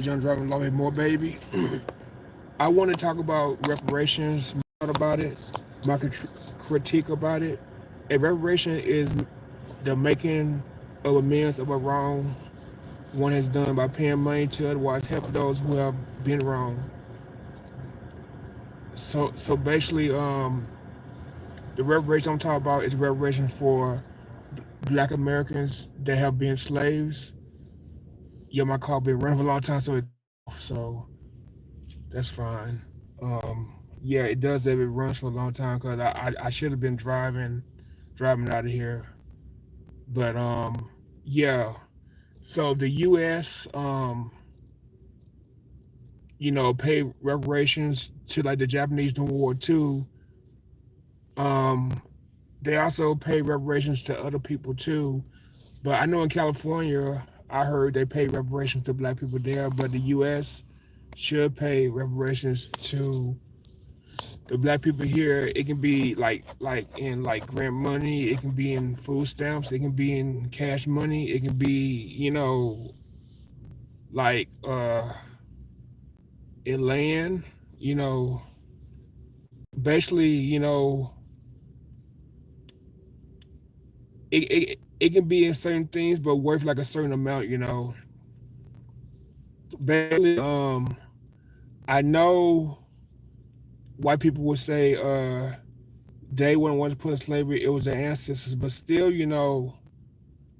John driving Love More Baby. I want to talk about reparations, about it, my critique about it. A reparation is the making of amends of a wrong one has done by paying money to otherwise help those who have been wrong. So basically, the reparation I'm talking about is reparation for Black Americans that have been slaves. Yeah, my car been running for a long time, so that's fine. Yeah, it does that. It runs for a long time because I should have been driving out of here. But yeah. So the U.S. Pay reparations to like the Japanese during World War II. Um, they also pay reparations to other people too. But I know in California, I heard they pay reparations to Black people there. But the U.S. should pay reparations to the Black people here. It can be like in like grant money. It can be in food stamps. It can be in cash money. It can be like in land. You know, basically, it can be in certain things, but worth like a certain amount. Basically, I know white people would say they wouldn't want to put in slavery. It was their ancestors, but still,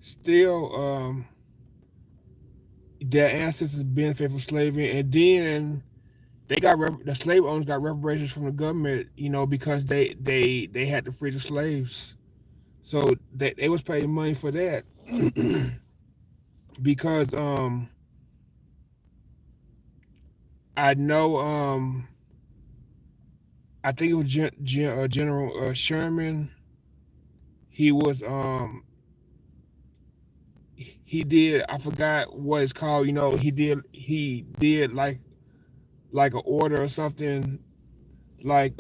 still their ancestors benefit from slavery, and then the slave owners got reparations from the government, because they had to free the slaves, so they was paying money for that because I know I think it was General Sherman. He was he did, I forgot what it's called. He did like an order or something, like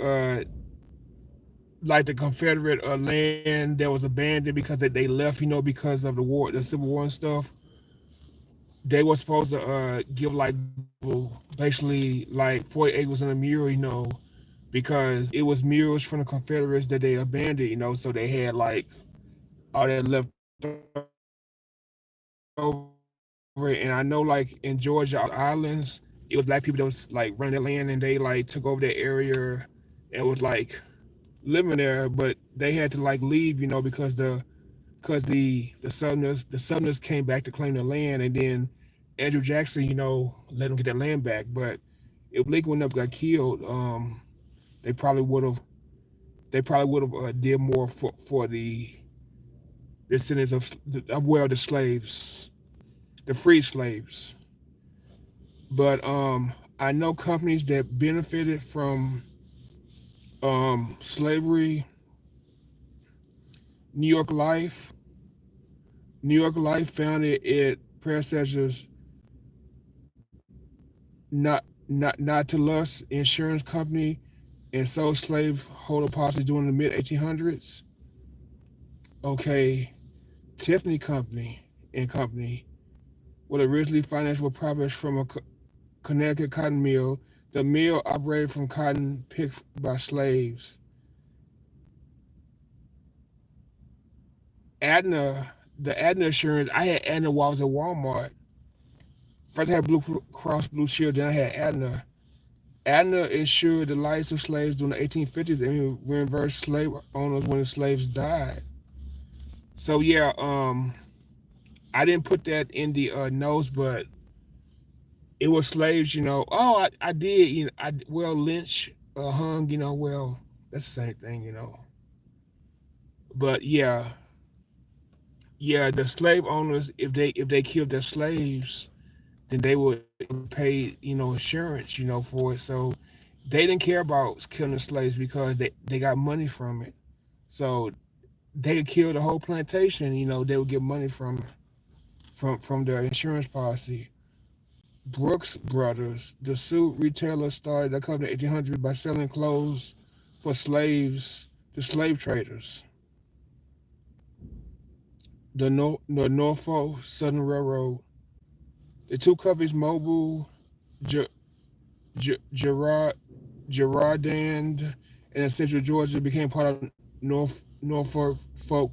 like the Confederate land that was abandoned because they left, because of the war, the Civil War and stuff. They were supposed to give like basically like 40 acres and a mule, because it was mules from the Confederates that they abandoned, so they had like all that left over. And I know like in Georgia, islands, it was Black people that was like running that land, and they like took over that area and was like living there, but they had to like leave, because the Southerners came back to claim their land, and then Andrew Jackson, let them get that land back. But if Lincoln never got killed, they probably would have did more for the descendants of the slaves, the free slaves. But I know companies that benefited from slavery. New York Life, New York Life founded its predecessors, not to lust insurance company, and sold slave holder policies during the mid 1800s. Okay, Tiffany Company and Company was originally financial profits from a Connecticut cotton mill. The mill operated from cotton picked by slaves. The Aetna insurance, I had Aetna while I was at Walmart. First I had Blue Cross Blue Shield, then I had Aetna. Aetna insured the lives of slaves during the 1850s and reimbursed slave owners when the slaves died. So yeah, I didn't put that in the notes, but it was slaves. Oh, I did. Lynch, hung. Well, that's the same thing. But yeah, yeah, the slave owners, if they killed their slaves, then they would pay insurance for it. So they didn't care about killing the slaves because they got money from it. So they could kill the whole plantation. They would get money from their insurance policy. Brooks Brothers, the suit retailer, started the company in 1800 by selling clothes for slaves to slave traders. The Norfolk Southern Railroad, The two companies, Mobile, Ger- Gerard, Gerardand, and Central Georgia, became part of Norfolk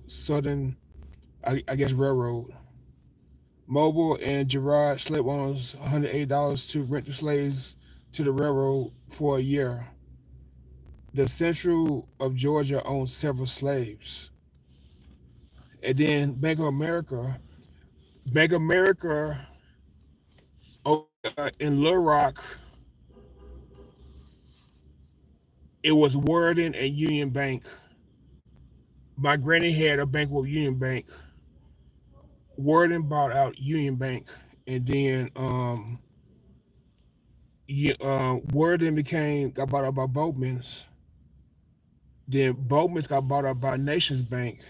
Southern, I guess, Railroad. Mobile and Gerard slave owners $108 to rent the slaves to the railroad for a year. The Central of Georgia owned several slaves. And then Bank of America in Little Rock, it was Worden and Union Bank. My granny had a bank with Union Bank. Worden bought out Union Bank, and then Worden became got bought out by Boatman's. Then Boatman's got bought out by Nations Bank.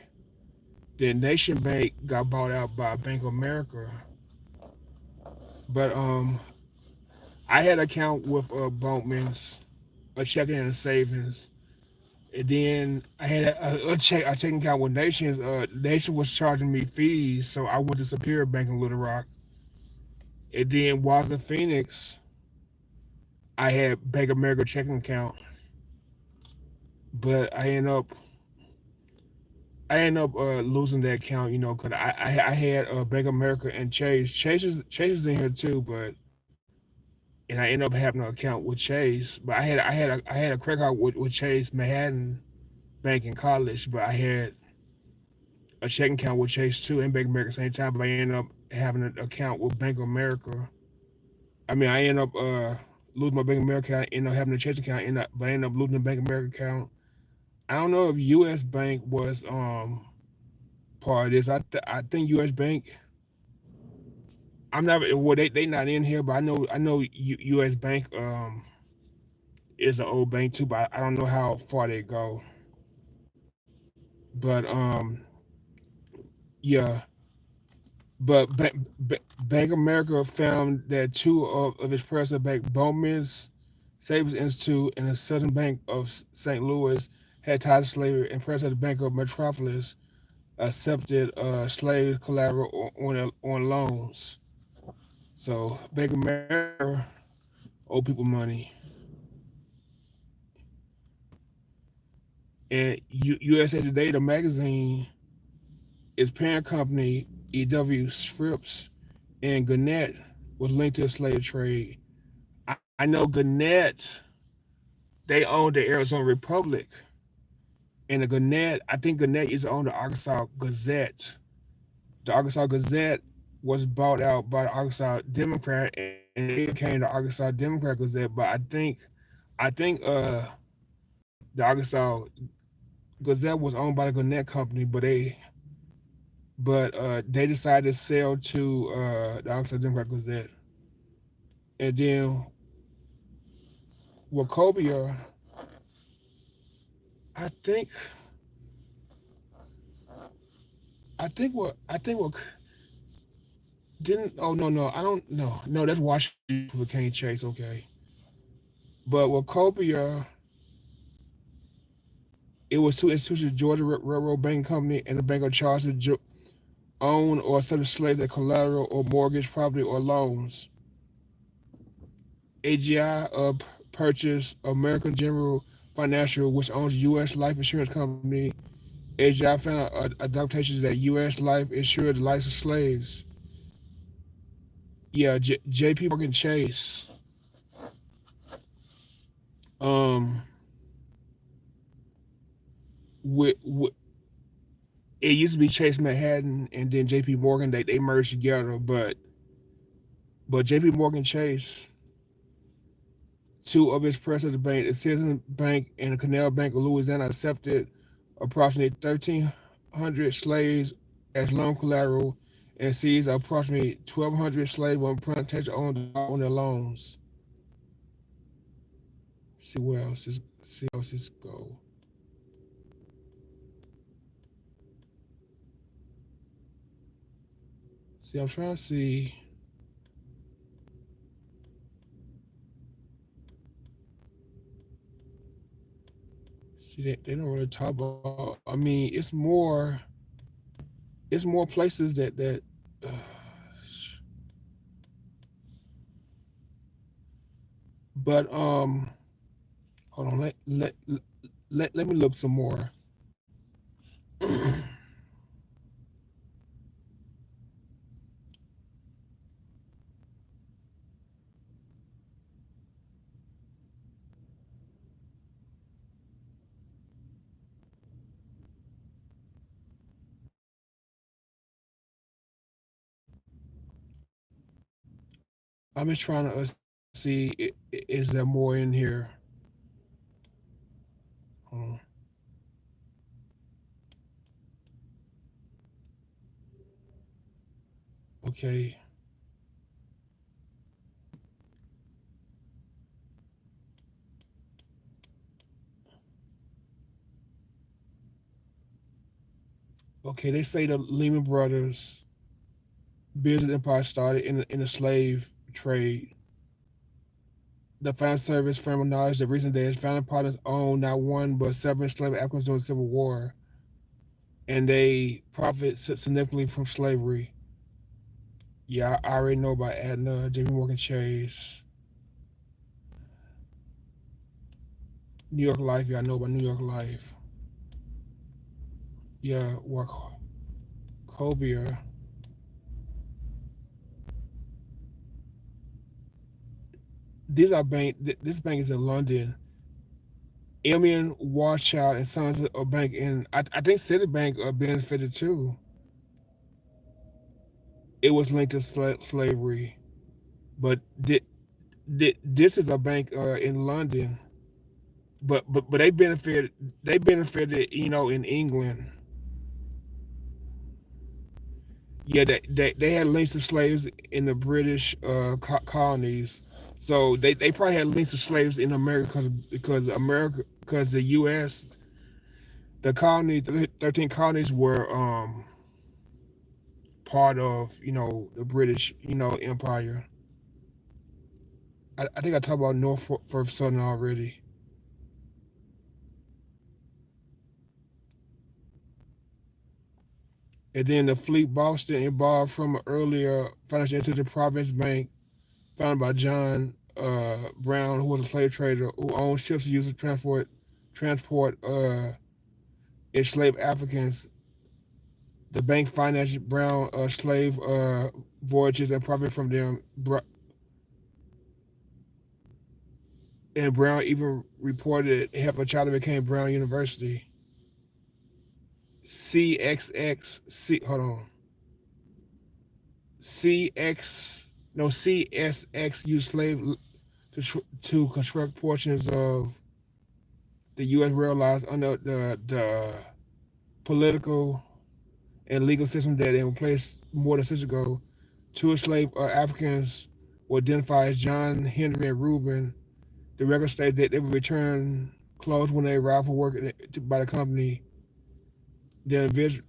Then Nation Bank got bought out by Bank of America. But I had an account with Boatman's, a checking and a savings. And then I had a checking account with Nations. Nation was charging me fees, so I went to Superior Bank in Little Rock. And then while I was in Phoenix, I had Bank of America checking account, but I ended up losing that account, because I had Bank of America and Chase. Chase is in here too, and I ended up having an account with Chase. But I had a credit card with Chase Manhattan Bank in college, but I had a checking account with Chase too and Bank of America at the same time. But I ended up having an account with Bank of America. I mean, I ended up losing my Bank of America account, ended up having a Chase account, but I ended up losing the Bank of America account. I don't know if U.S. Bank was part of this. I think U.S. Bank. I'm not. Well, they not in here, but I know U.S. Bank is an old bank too, but I don't know how far they go. But yeah. But Bank of America found that two of its president bank, Bowman's Savings Institute and the Southern Bank of St. Louis, had ties to slavery, and President of the Bank of Metropolis accepted slave collateral on loans. So Bank of America owe people money, and USA Today, the magazine, its parent company E.W. Scripps and Gannett was linked to the slave trade. I know Gannett, they own the Arizona Republic, and the Gannett, I think Gannett is on the Arkansas Gazette. The Arkansas Gazette was bought out by the Arkansas Democrat, and it became the Arkansas Democrat Gazette. But I think the Arkansas Gazette was owned by the Gannett Company, but they decided to sell to the Arkansas Democrat Gazette. And then Wachovia, I think I think what didn't. Oh, no, I don't know. No, that's Washington for Kane Chase. Okay, but Wachovia, it was two institutions: Georgia Railroad Banking Company and the Bank of Charles that own or accept slaves as collateral or mortgage, property, or loans. AGI purchased American General Financial, which owns U.S. Life Insurance Company. AGI found a documentation that U.S. Life insured the lives of slaves. Yeah, J.P. Morgan Chase. Um, with it used to be Chase Manhattan and then J.P. Morgan. They merged together, but J.P. Morgan Chase, two of its presidents, bank, the Citizens Bank and the Canal Bank of Louisiana, accepted approximately 1,300 slaves as loan collateral and seized approximately 1,200 slaves on plantation on their loans. See where else is go. See, I'm trying to see. See, they don't really talk about. I mean, it's more places that But hold on, let me look some more. I'm just trying to see is there more in here. Um, okay, okay. They say the Lehman Brothers business empire started in the slave trade. The financial service firm acknowledged that recent days founding partners owned not one but seven enslaved Africans during the Civil War, and they profit significantly from slavery. Yeah, I already know about Aetna, J.P. Morgan Chase, New York Life. Yeah, I know about New York Life. Yeah, Wachovia. These are bank. This bank is in London. Emian, Warchild, and Sons of Bank, and I think Citibank benefited too. It was linked to slavery, but this is a bank in London. But they benefited in England. Yeah, they had links to slaves in the British colonies, so they probably had links to slaves in America because the U.S. the colony the 13 colonies were part of the British Empire. I think I talked about Norfolk Southern already, and then the Fleet Boston involved from an earlier financial institution, Providence Bank, founded by John Brown, who was a slave trader who owned ships used to transport enslaved Africans. The bank financed Brown slave voyages and profit from them. And Brown even reported half a child that became Brown University. Hold on. CSX used slave to construct portions of the U.S. rail lines under the political and legal system that in place more than a century ago. Two enslaved Africans were identified as John, Henry, and Reuben. The record states that they would return clothes when they arrived for work by the company. The individual,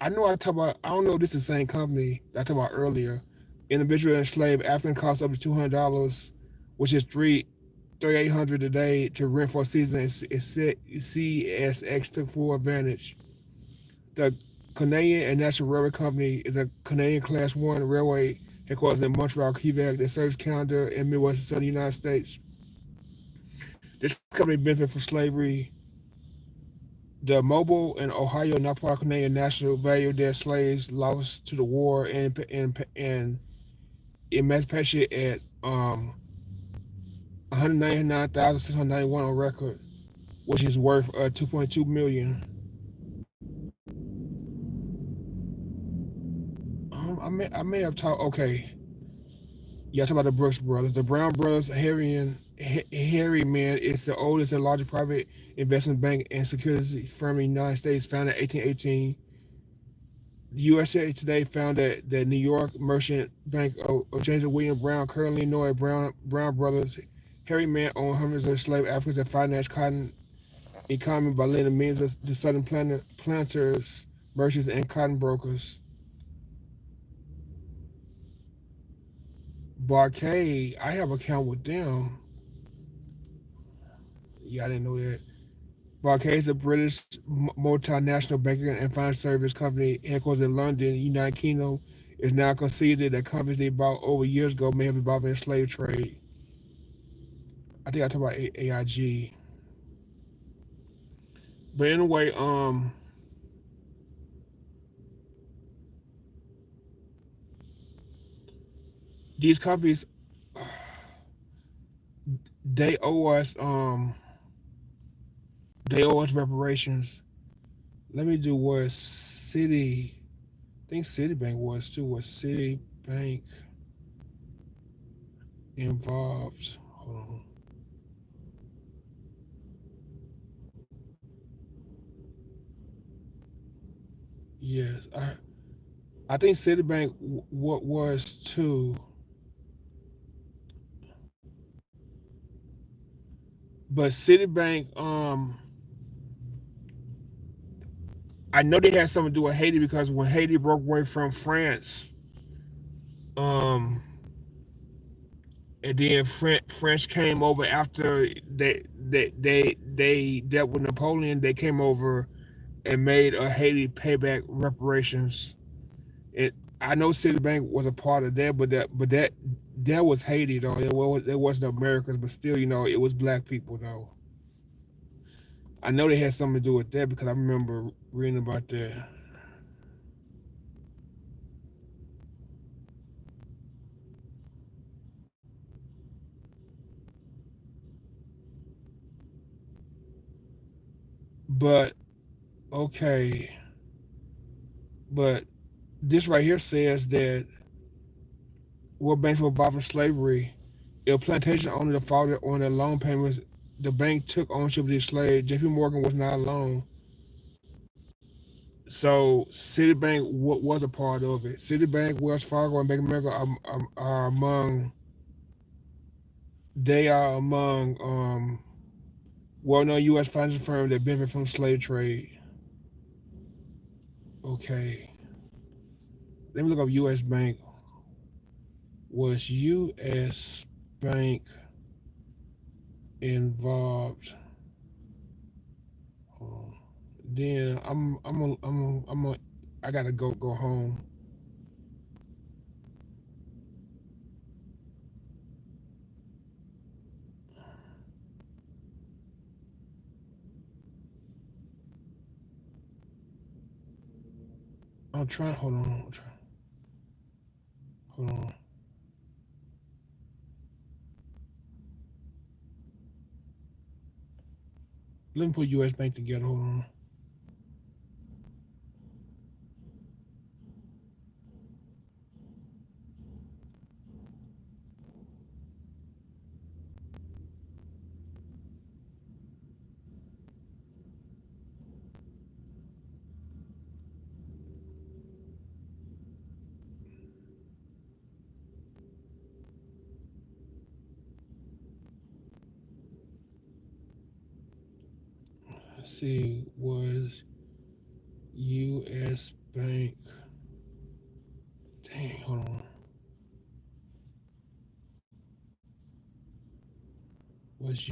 I know I talked about, I don't know if this is the same company that I talked about earlier. Individual enslaved African cost up to $200, which is 3,800 a day to rent for a season. And CSX took full advantage. The Canadian and National Railway Company is a Canadian Class 1 railway headquartered in Montreal, Quebec that serves Canada and Midwest and Southern United States. This company benefited from slavery. The Mobile and Ohio, not part of Canadian National, valued their slaves lost to the war and emancipation at 199,691 on record, which is worth 2.2 million. I may have talked. Okay, yeah, I talk about the Brooks brothers. The Brown brothers, Harry Man is the oldest and largest private investment bank and securities firm in the United States, founded in 1818. USA Today found that the New York Merchant Bank of James William Brown, currently known as Brown Brothers, Harry Man owned hundreds of slave Africans and financed cotton economy by lending millions to southern planters, merchants, and cotton brokers. Barcade, I have an account with them. Yeah, I didn't know that. Barcade is a British multinational banking and financial service company headquartered in London, United Kingdom. It's now conceded that companies they bought over years ago may have been involved in the slave trade. I think I talked about AIG. But anyway, these companies they owe us they owe us reparations. Let me do what City. I think Citibank was too. Was Citibank involved? Hold on. Yes, I think Citibank what was too. But Citibank, I know they had something to do with Haiti because when Haiti broke away from France, um, and then French came over after they dealt with Napoleon. They came over and made a Haiti payback reparations. It I know Citibank was a part of that, but that was Haiti though. It wasn't Americans, but still, it was black people though. I know they had something to do with that because I remember reading about that. But okay, but this right here says that World Banks were involved in slavery. If plantation owner defaulted on their loan payments, the bank took ownership of these slaves. J.P. Morgan was not alone. So Citibank was a part of it. Citibank, Wells Fargo, and Bank of America are among. They are among well-known U.S. financial firms that benefit from slave trade. Okay, let me look up U.S. Bank. Was U.S. Bank involved? Then I gotta go home. I'm trying. Hold on. Hold on. Let me put U.S. Bank together. Hold on. Let's see. Was U.S. Bank? Dang. Hold on. Was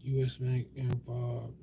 U.S. Bank involved?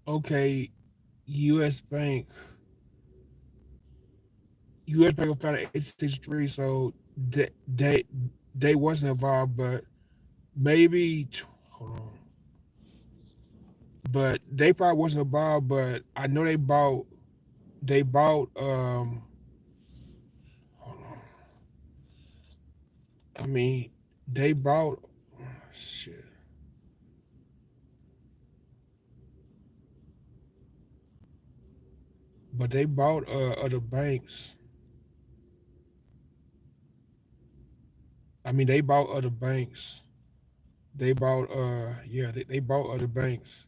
Okay. U.S. Bank. U.S. Bank was founded in 1863, so they wasn't involved, but maybe. Hold on. But they probably wasn't involved. But I know they bought. Hold on. I mean, they bought. Shit. but they bought other banks. I mean, they bought other banks. They bought yeah, they bought other banks.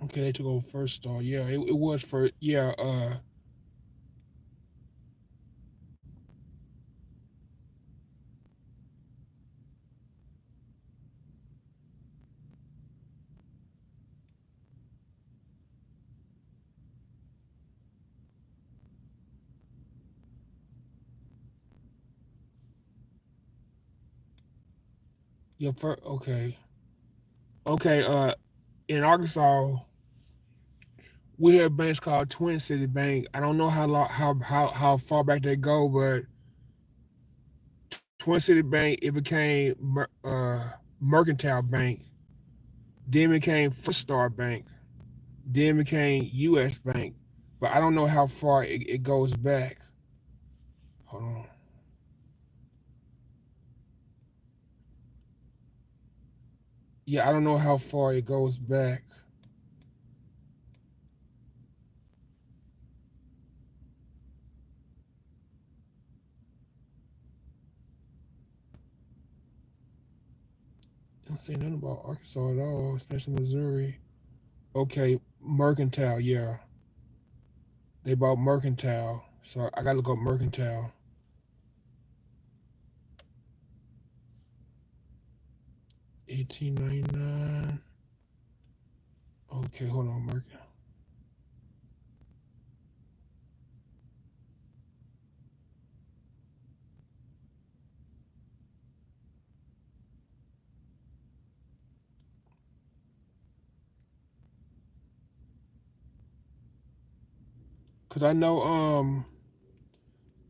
Okay, they took over First Star. Yeah, it was for yeah. Yeah. Okay. Okay. In Arkansas, we have banks called Twin City Bank. I don't know how far back they go, but Twin City Bank it became Mercantile Bank, then became First Star Bank, then became U.S. Bank. But I don't know how far it goes back. Hold on. Yeah, I don't know how far it goes back. Don't say nothing about Arkansas at all, especially Missouri. Okay, Mercantile, yeah. They bought Mercantile. So I gotta look up Mercantile. 1899. Okay, hold on, Mercantile. Cause I know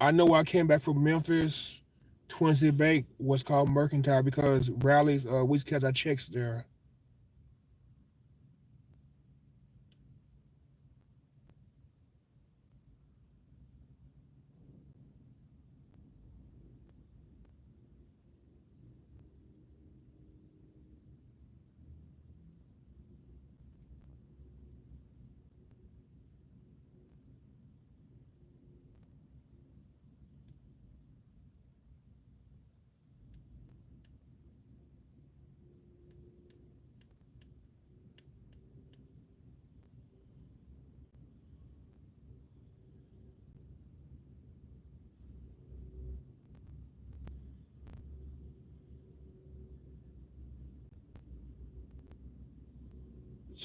when I came back from Memphis, Twin City Bank was called Mercantile because rallies we catch our checks there.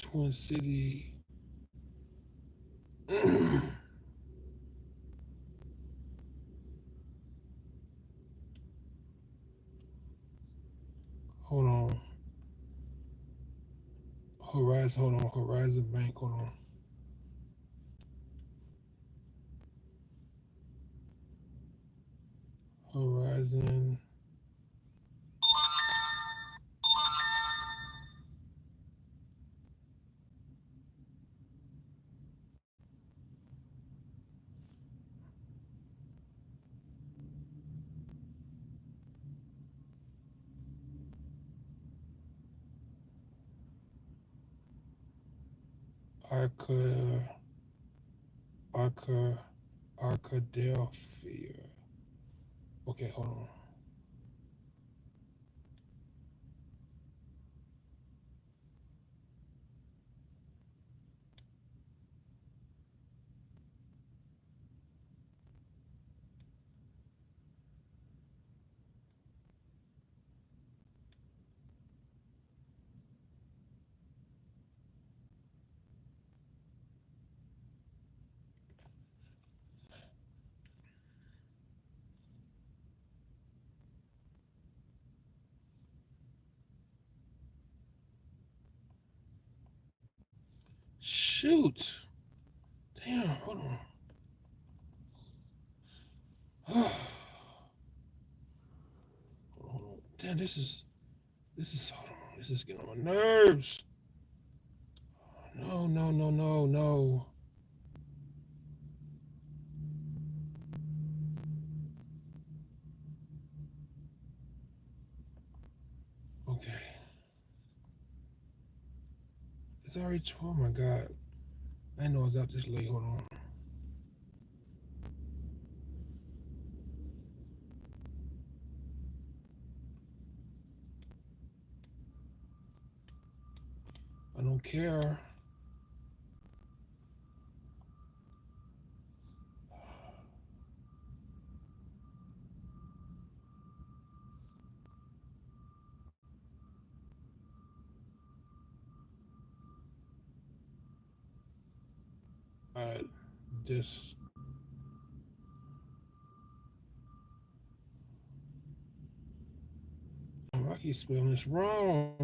Twin City. Horizon, hold on. Horizon Bank, hold on. Horizon. Arca. Arca. Arkadelphia. Okay, hold on. Shoot. Damn, hold on. Hold on. Damn, hold on. This is getting on my nerves. No, no, no, no, no. Okay. It's already, oh my God. I know it's out this late. Hold on. I don't care. Uh, this, oh, I keep spelling this wrong.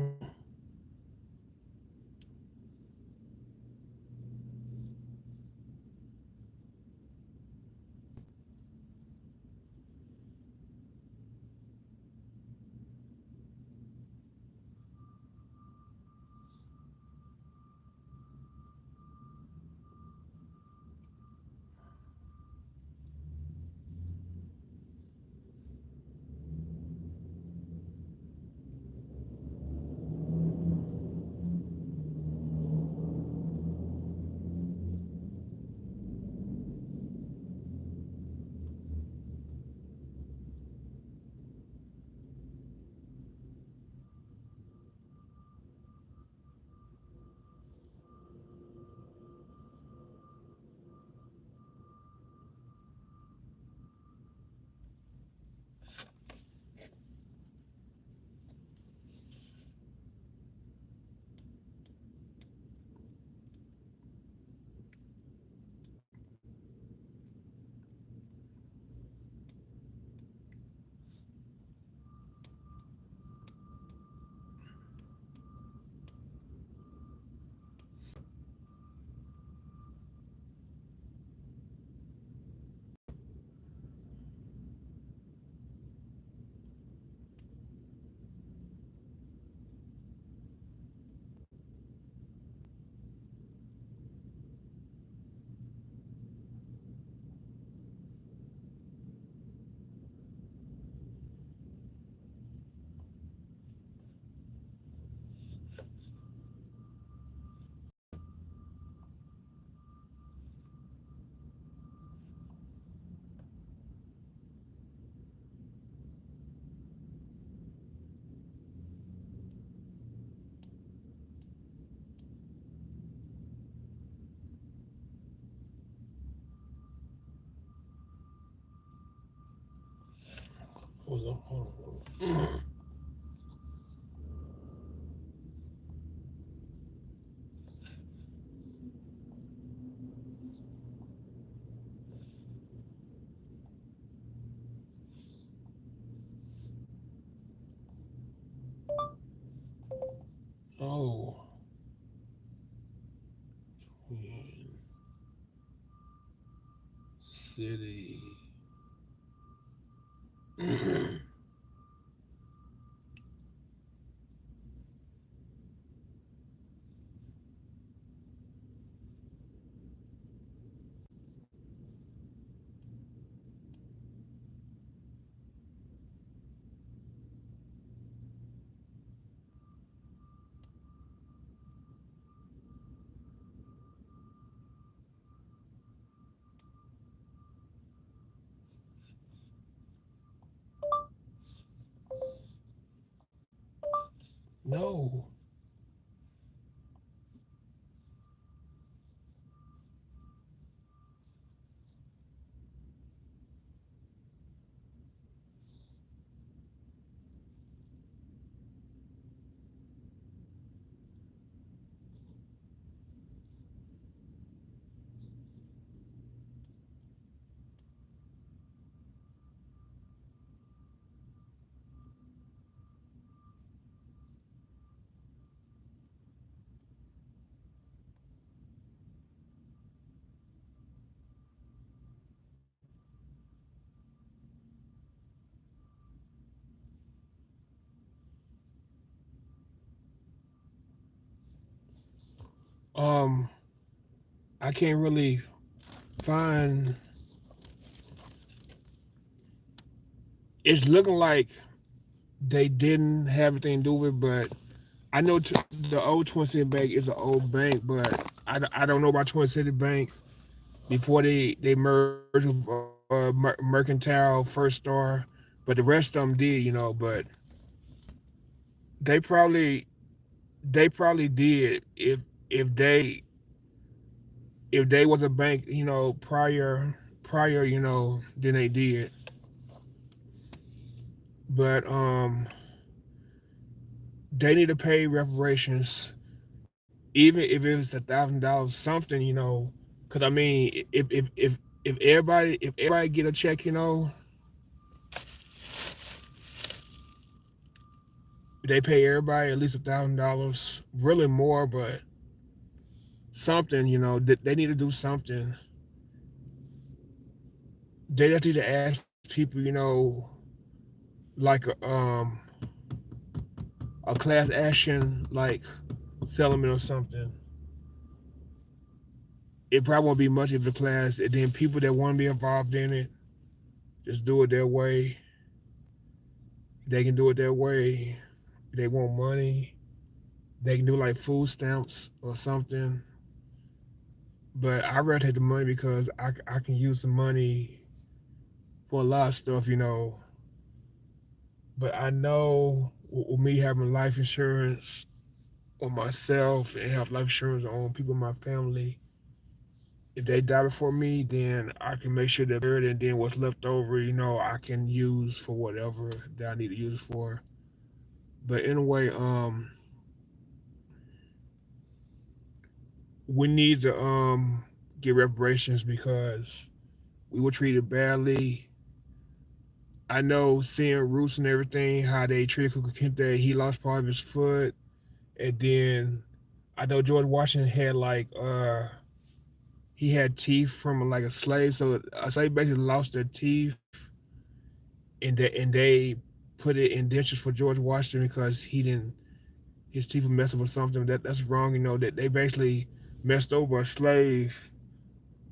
Hold on, hold on, hold on. Oh. City. No. Um, I can't really find. It's looking like they didn't have anything to do with it, but I know the old Twin City Bank is an old bank, but I don't know about Twin City Bank before they merged with Mercantile First Star, but the rest of them did, but they probably they probably did if they if they was a bank, prior, than they did. But they need to pay reparations, even if it was $1,000, something, because I mean, if everybody get a check, they pay everybody at least $1,000, really more, but something, they need to do something. They just need to ask people, like a class action, like settlement or something. It probably won't be much of the class, and then people that want to be involved in it just do it their way. They can do it their way. They want money. They can do like food stamps or something. But I rather take the money because I can use the money for a lot of stuff, But I know with me having life insurance on myself and have life insurance on people in my family, if they die before me, then I can make sure they're buried, and then what's left over, I can use for whatever that I need to use for. But anyway, we need to get reparations because we were treated badly. I know seeing Roots and everything, how they treated Kuka Kinte, he lost part of his foot, and then I know George Washington had like he had teeth from like a slave, so a slave basically lost their teeth, and they put it in dentures for George Washington because he didn't his teeth were messed up or something. That's wrong, that they basically messed over a slave,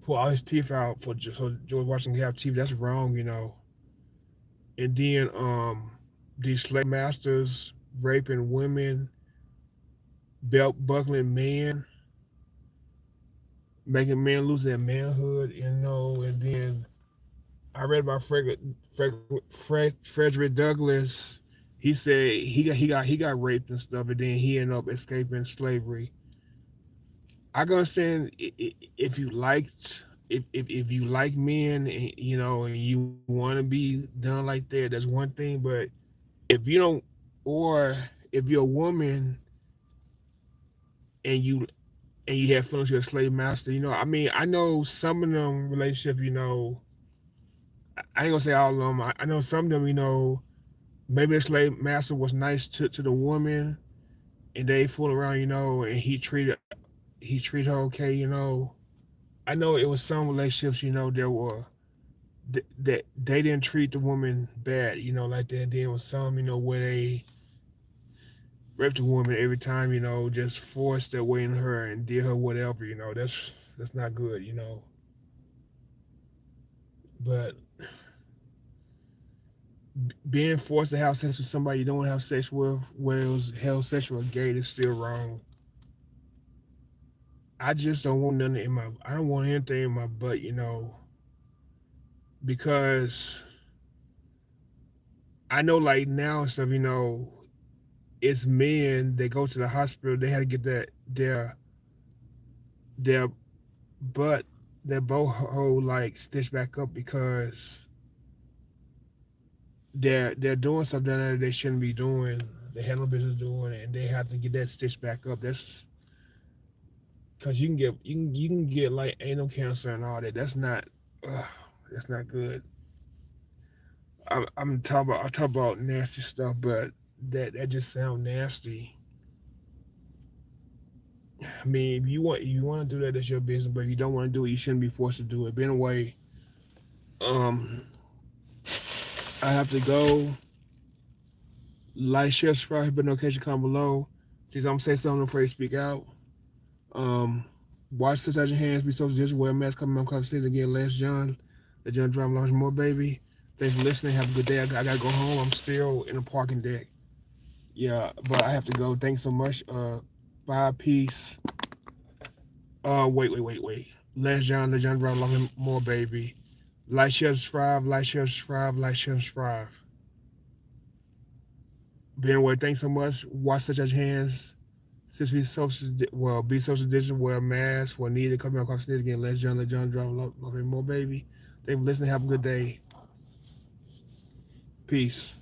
pull all his teeth out for so George Washington could have teeth. That's wrong. And then these slave masters raping women, belt buckling men, making men lose their manhood, and then I read about Frederick Douglass. He said he got raped and stuff, and then he ended up escaping slavery. I can understand if you liked if you like men, and, and you want to be done like that. That's one thing, but if you don't, or if you're a woman and you have feelings, you're a slave master. I mean, I know some of them relationships. I ain't gonna say all of them. I know some of them. Maybe the slave master was nice to the woman, and they fool around. And he treated her okay. I know it was some relationships. There were that they didn't treat the woman bad, like that. Then was some, where they raped the woman every time, just forced their way in her and did her whatever, that's not good. But being forced to have sex with somebody you don't want to have sex with, whether it was heterosexual or gay, is still wrong. I just don't want nothing in my. I don't want anything in my butt, because I know like now and stuff, it's men that go to the hospital. They had to get their butt, their boho like stitched back up because they're doing something that they shouldn't be doing. They had no business doing it, and they have to get that stitched back up. That's because you can get like anal cancer and all that. That's not good. I talk about nasty stuff, but that just sounds nasty. I mean, if you want to do that, that's your business. But if you don't want to do it, you shouldn't be forced to do it. But anyway, um, I have to go. Like, share, subscribe, hit the notification comment below. See, I'm gonna say something before you speak out. Um, Watch such as your hands, be social distance, wear a mask, coming on conversation again. Last John, the John Drive Launch More Baby. Thanks for listening. Have a good day. I gotta go home. I'm still in the parking deck. Yeah, but I have to go. Thanks so much. Bye, peace. Wait. Last John, the John Drive Launch More Baby. Like, share, subscribe. Like, share, subscribe. Like, share, subscribe. But anyway, thanks so much. Watch such as your hands. Since we be social distance, wear a mask when needed. Come out across the again. Let John drive love more baby. Thank you for listening. Have a good day. Peace.